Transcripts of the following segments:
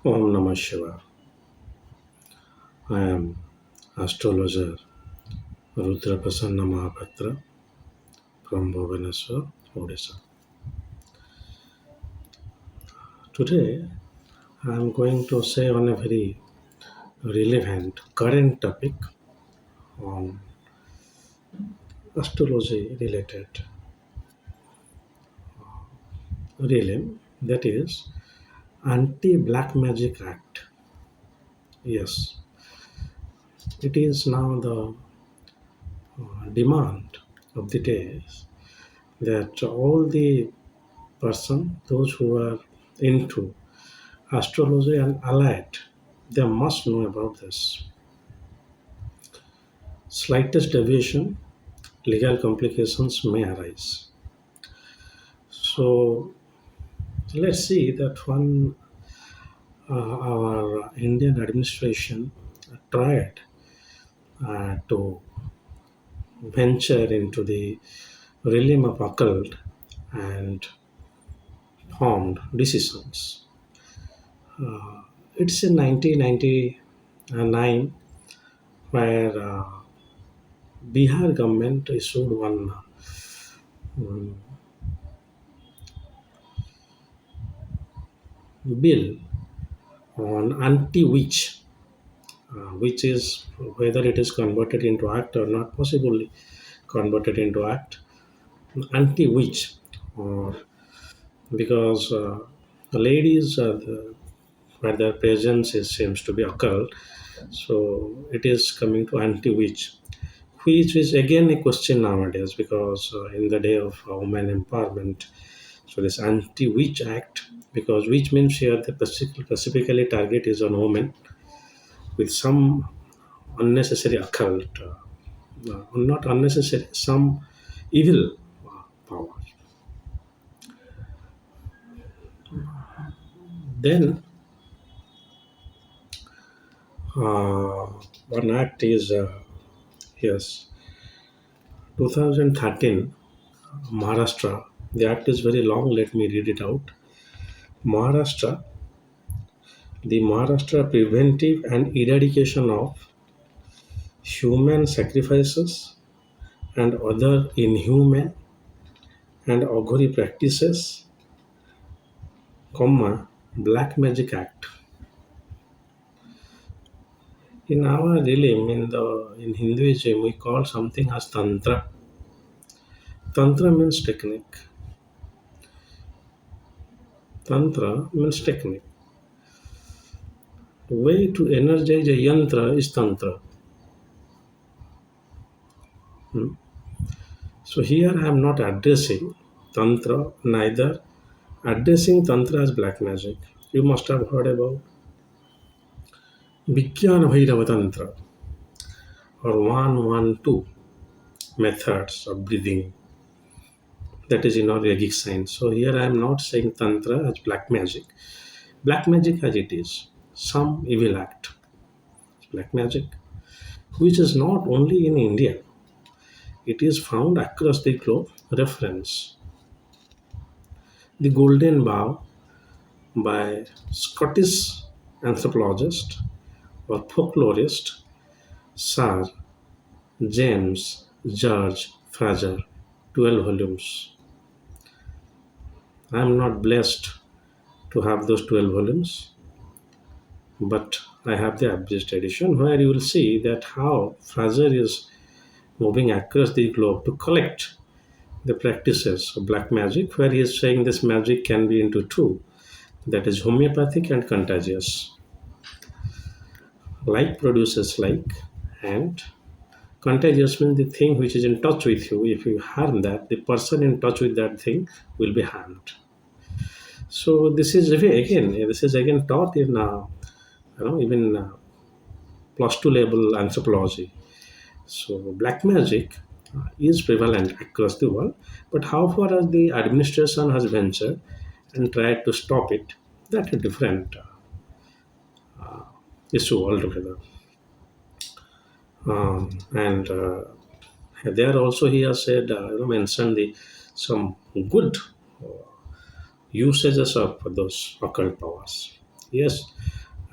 Om Namah Shivaya. I am astrologer rudramohapatra from Bhubaneswar, Odisha. Today I am going to say on a very relevant current topic on astrology related realm, that is Anti-Black Magic Act. Yes, it is now the demand of the days that all the those who are into astrology and allied, they must know about this. Slightest deviation, legal complications may arise. So let's see that our Indian administration tried to venture into the realm of occult and formed decisions. It's in 1999 where Bihar government issued one bill on anti-witch, which is whether it is converted into act or not, possibly converted into act, anti-witch, or because the ladies where their presence seems to be occult, so it is coming to anti-witch, which is again a question nowadays because in the day of women empowerment. So this anti-witch act, because witch means here the specifically target is on women with some unnecessary occult, not unnecessary, some evil power. Then uh, one act is yes, 2013 Maharashtra. The act is very long. Let me read it out. Maharashtra, the Maharashtra Preventive and Eradication of Human Sacrifices and Other Inhumane and Augury Practices, Black Magic Act. In our realm, in Hinduism, we call something as Tantra. Tantra means technique. Tantra means technique. The way to energize a yantra is Tantra. So here I am not addressing Tantra, neither addressing Tantra as black magic. You must have heard about Vijnana Bhairava Tantra or 112 methods of breathing. That is in our yogic science. So here I am not saying Tantra as black magic. Black magic as it is, some evil act. Black magic, which is not only in India, it is found across the globe. Reference The Golden Bough by Scottish anthropologist or folklorist Sir James George Fraser, 12 volumes. I am not blessed to have those 12 volumes, but I have the abridged edition where you will see that how Fraser is moving across the globe to collect the practices of black magic, where he is saying this magic can be into two, that is homeopathic and contagious. Like produces like, and contagious means the thing which is in touch with you. If you harm that, the person in touch with that thing will be harmed. So this is again taught in even plus two level anthropology. So black magic is prevalent across the world, but how far as the administration has ventured and tried to stop it, that's a different issue altogether. And there also he has said, mentioned the some good usages of those occult powers. Yes,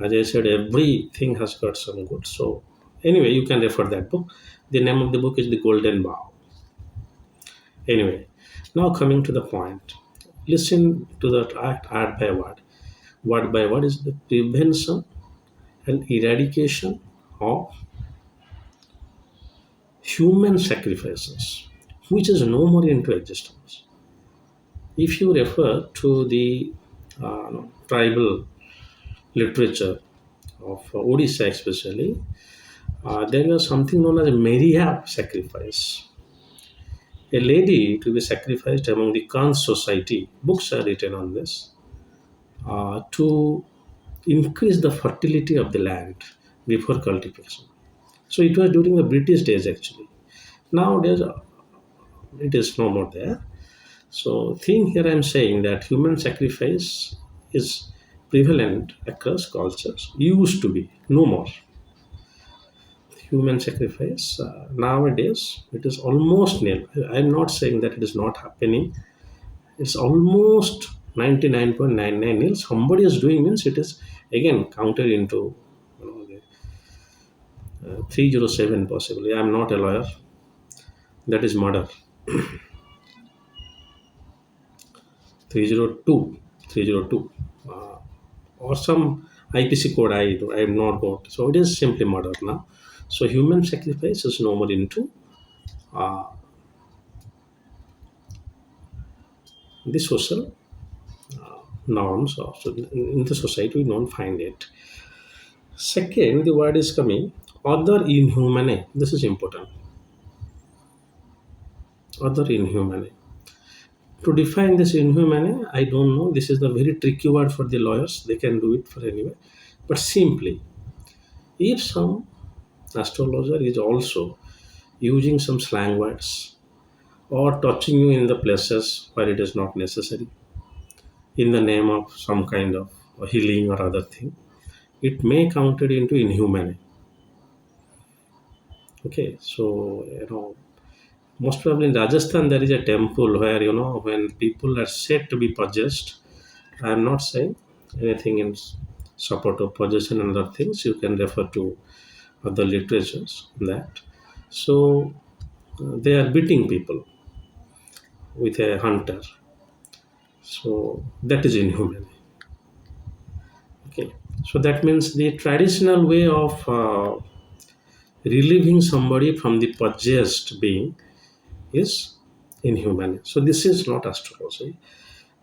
As I said, everything has got some good. So anyway, you can refer that book. The name of the book is The Golden Bough. Anyway, now coming to the point. Listen to that act word by word. Word by word is the prevention and eradication of human sacrifices, which is no more into existence. If you refer to the tribal literature of Odisha, especially, there was something known as a Mariab sacrifice. A lady to be sacrificed among the Khan society. Books are written on this to increase the fertility of the land before cultivation. So it was during the British days actually. Nowadays, it is no more there. So, thing here I'm saying that human sacrifice is prevalent across cultures. Used to be, no more. Human sacrifice nowadays it is almost nil. I'm not saying that it is not happening. It's almost 99.99 nil. Somebody is doing means it is again counted into 307 possibly. I'm not a lawyer. That is murder. 302, 302, or some IPC code I have not got. So it is simply murder now. So human sacrifice is no more into uh, the social norms. Or so in the society, we don't find it. Second, the word is coming other inhumane. This is important. Other inhumane. To define this inhumane, I don't know. This is the very tricky word for the lawyers. They can do it for anyway. But simply, if some astrologer is also using some slang words or touching you in the places where it is not necessary in the name of some kind of healing or other thing, it may counted into inhuman. Okay, so most probably in Rajasthan there is a temple where when people are said to be possessed. I am not saying anything in support of possession and other things. You can refer to other literatures on that. So they are beating people with a hunter. So that is inhuman. Okay. So that means the traditional way of relieving somebody from the possessed being is inhuman. So this is not astrology.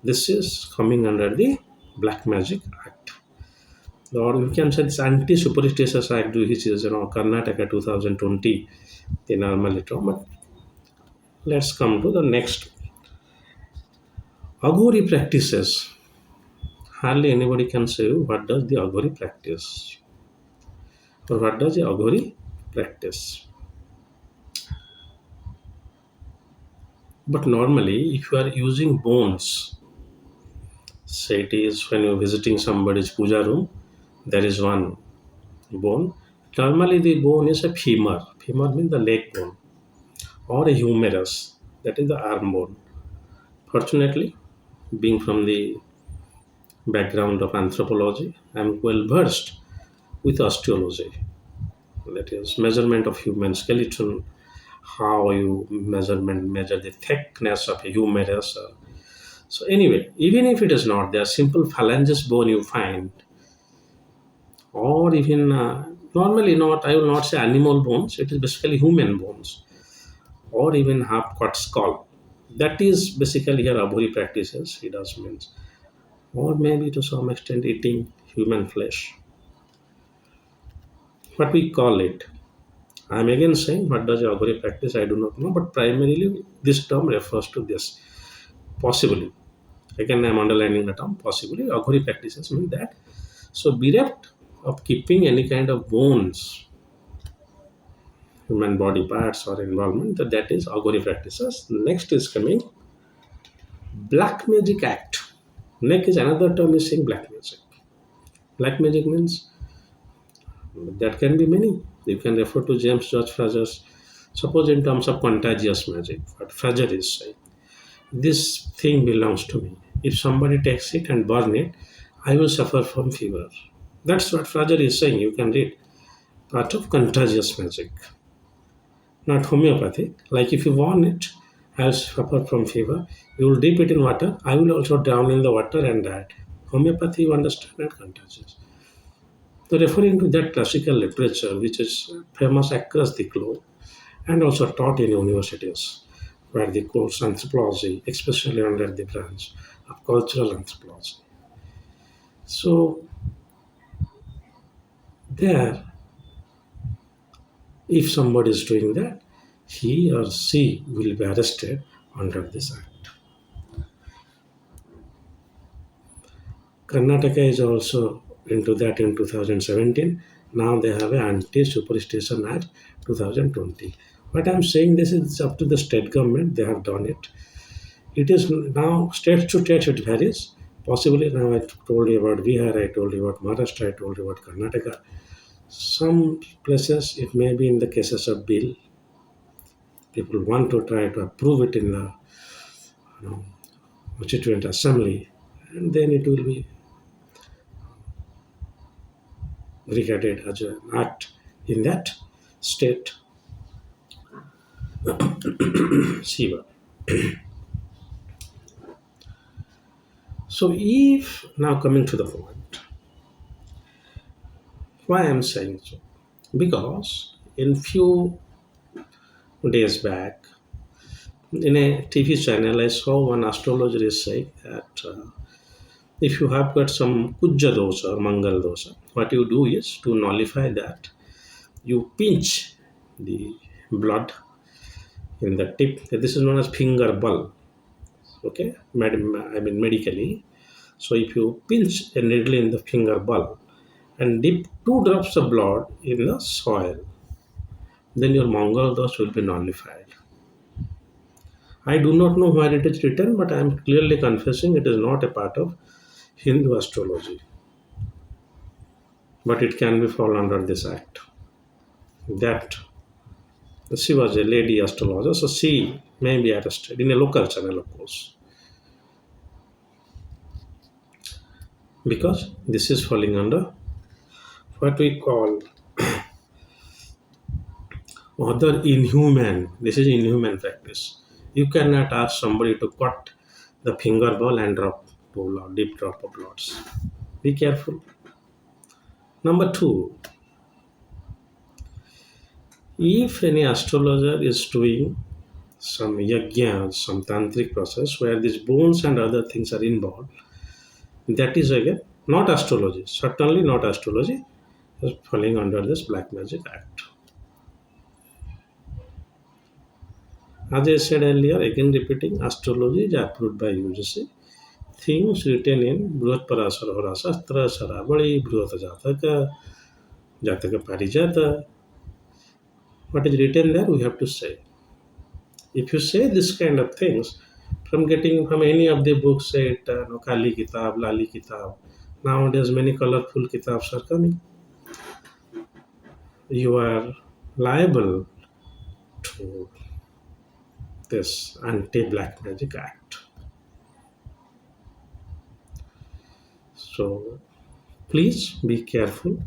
This is coming under the Black Magic Act. Or you can say this anti-superstitious act, which is Karnataka 2020, the normal term. But let's come to the next. Agori practices. Hardly anybody can say what does the Agori practice or what does the Agori practice. But normally, if you are using bones, say it is when you're visiting somebody's puja room, there is one bone. Normally, the bone is a femur. Femur means the leg bone or a humerus, that is the arm bone. Fortunately, being from the background of anthropology, I am well versed with osteology, that is measurement of human skeleton, how you measure the thickness of a humerus. So anyway, even if it is not there, simple phalanges bone you find, or even normally not, I will not say animal bones. It is basically human bones, or even half cut skull. That is basically here Abhuri practices. He does means, or maybe to some extent eating human flesh. What we call it. I am again saying what does Abhuri practice? I do not know, but primarily this term refers to this. Possibly, again I am underlining the term possibly. Aghori practices mean that. So bereft of keeping any kind of bones, human body parts or involvement, that is Aghori practices. Next is coming Black Magic Act. Next is another term is saying black magic. Black magic means that can be many. You can refer to James George Fraser's, suppose in terms of contagious magic, what Fraser is saying. This thing belongs to me. If somebody takes it and burn it, I will suffer from fever. That's what Fraser is saying. You can read. Part of contagious magic, not homeopathic. Like if you want it, I'll suffer from fever. You will dip it in water. I will also drown in the water and that. Homeopathy, you understand, not contagious. So referring to that classical literature, which is famous across the globe and also taught in universities, where the course anthropology, especially under the branch of cultural anthropology. So there, if somebody is doing that, he or she will be arrested under this act. Karnataka is also into that in 2017. Now they have an anti-superstition act 2020. What I'm saying this is up to the state government. They have done it. It is now state to state it varies. Possibly now I told you about Bihar, I told you about Maharashtra, I told you about Karnataka. Some places it may be in the cases of bill. People want to try to approve it in the constituent assembly, and then it will be regarded as an act in that state. Shiva. So if now coming to the point, why I'm saying so? Because in few days back, in a TV channel, I saw one astrologer is saying that if you have got some Kujja dosa or Mangal dosa, what you do is to nullify that, you pinch the blood in the tip. This is known as finger bulb. Okay, I mean medically. So if you pinch a needle in the finger bulb and dip 2 drops of blood in the soil, then your Mongol dose will be nullified. I do not know where it is written, but I am clearly confessing it is not a part of Hindu astrology. But it can be fall under this act. That she was a lady astrologer, so she may be arrested in a local channel, of course, because this is falling under what we call other inhuman. This is inhuman practice. You cannot ask somebody to cut the finger ball and drop to deep drop of blood. Be careful. Number two, if any astrologer is doing some yajna, some tantric process where these bones and other things are involved, that is again not astrology. Certainly not astrology. Is falling under this black magic act. As I said earlier, again repeating, astrology is approved by UGC. Things written in Bruhat Parasara Horasastra, Sarabali, Bruhat Jataka, Jataka Parijata. What is written there, we have to say. If you say this kind of things, from getting from any of the books, say it, Kali Kitab, Lali Kitab, nowadays many colorful kitabs are coming. You are liable to this anti-black magic act. So please be careful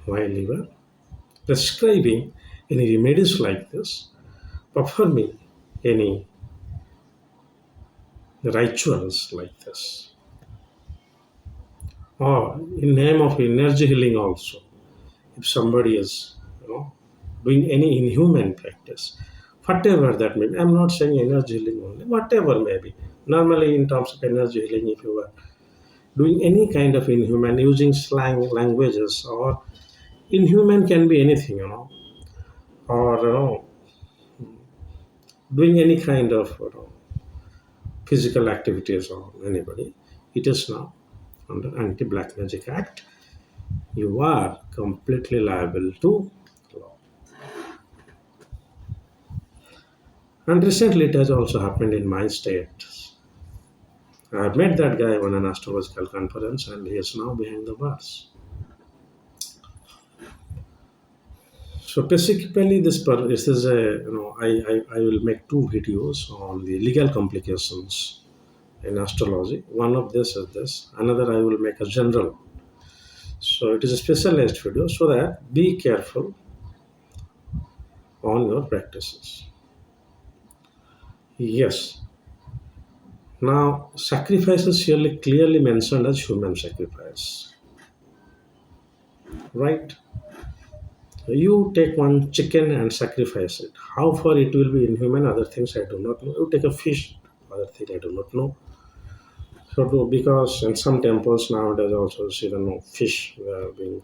while you are prescribing any remedies like this, performing any rituals like this, or in name of energy healing also. If somebody is, doing any inhuman practice, whatever that may be, I'm not saying energy healing only, whatever may be. Normally, in terms of energy healing, if you are doing any kind of inhuman, using slang languages, or inhuman can be anything, or doing any kind of physical activities or anybody, it is now under Anti-Black Magic Act. You are completely liable to law. And recently, it has also happened in my state. I have met that guy on an astrological conference, and he is now behind the bars. So basically, this is a I will make two videos on the legal complications in astrology. One of this is this. Another I will make a general. So it is a specialized video so that be careful on your practices. Yes. Now, sacrifice is here clearly mentioned as human sacrifice, right? You take one chicken and sacrifice it. How far it will be inhuman, other things I do not know. You take a fish, other thing I do not know. So, because in some temples nowadays also see the no fish they are being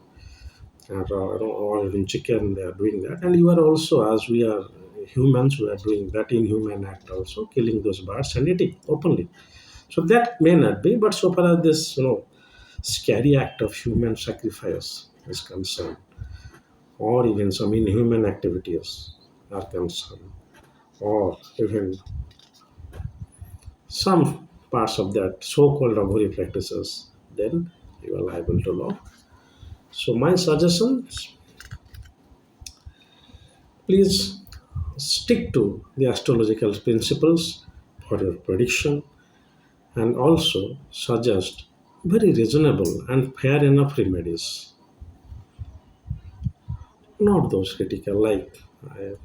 or even chicken they are doing that, and you are also as we are humans we are doing that inhuman act also killing those birds and eating openly. So that may not be, but so far as this scary act of human sacrifice is concerned, or even some inhuman activities are concerned, or even some parts of that so-called Agori practices, then you are liable to law. So my suggestions, please stick to the astrological principles for your prediction and also suggest very reasonable and fair enough remedies, not those critical like uh,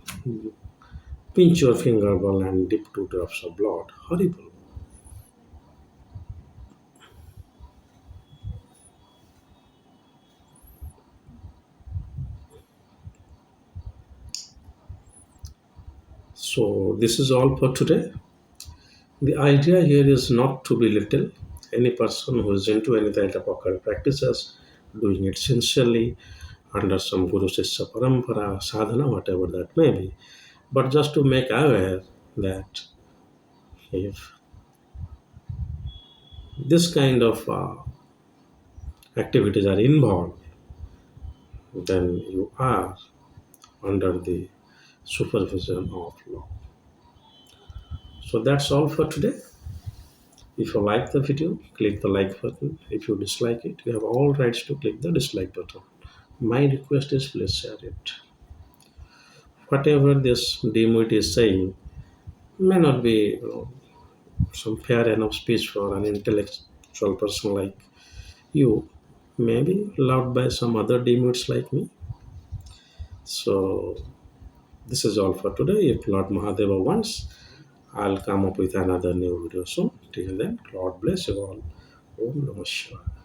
pinch your fingernail and dip 2 drops of blood. Horrible. So this is all for today. The idea here is not to belittle any person who is into any type of occult practices, doing it sincerely under some Guru Sishya Parampara, sadhana, whatever that may be, but just to make aware that if this kind of activities are involved, then you are under the supervision of law. So that's all for today. If you like the video, click the like button. If you dislike it, you have all rights to click the dislike button. My request is please share it. Whatever this demon is saying may not be some fair enough speech for an intellectual person like you, may be loved by some other demons like me. So this is all for today. If Lord Mahadeva wants, I'll come up with another new video soon. Till then, God bless you all. Om Namah Shivaya.